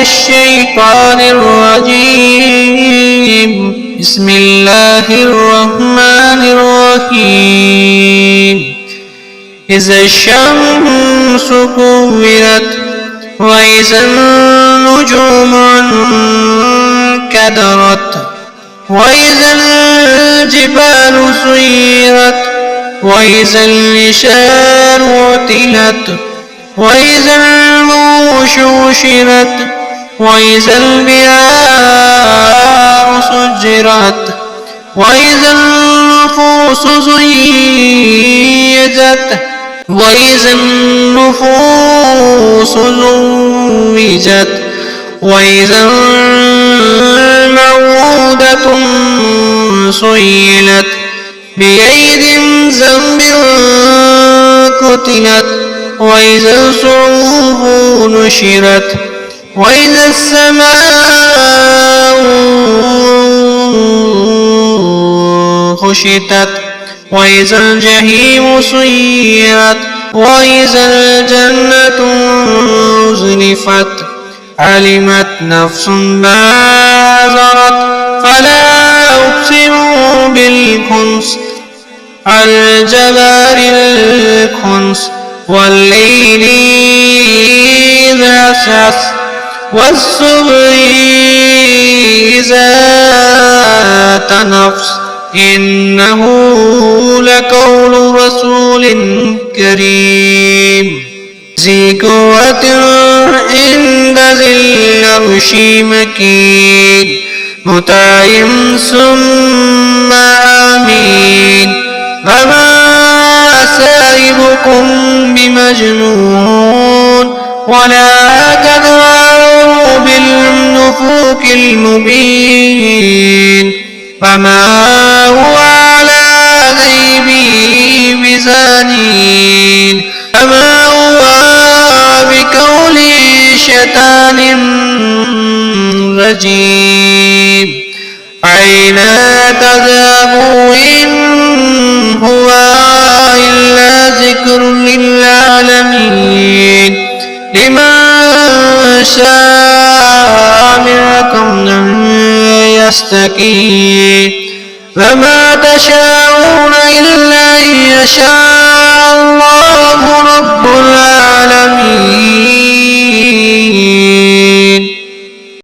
الشيطان الرجيم. بسم الله الرحمن الرحيم. إذا الشمس كورت وإذا النجوم انكدرت وإذا الجبال سيرت وإذا العشار عطلت وإذا الوحوش حشرت وإذا البحار سجرت وإذا النفوس زوجت وإذا النفوس زوجت وإذا الموءودة سئلت بأي ذنب قتلت وإذا الصحف نشرت وإذا السماء كشطت وإذا الجحيم سعرت وإذا الجنة أزلفت علمت نفس ما ذرت فلا أقسم بالخنس الجوار الكنس والليل إذا عسعس والصبح إذا تنفس إنه لقول رسول كريم ذي قوة عند ذي العرش مكين مطاع ثم أمين وما صاحبكم بمجنون ولا تدعوا بالنفوق المبين وما هو على غيبه بزنين وما هو بقول شيطان رجيم أين تذهبون إن هو إلا ذكر للعالمين لمن شاء منكم أن يستقيم وما تشاءون إلا أن يشاء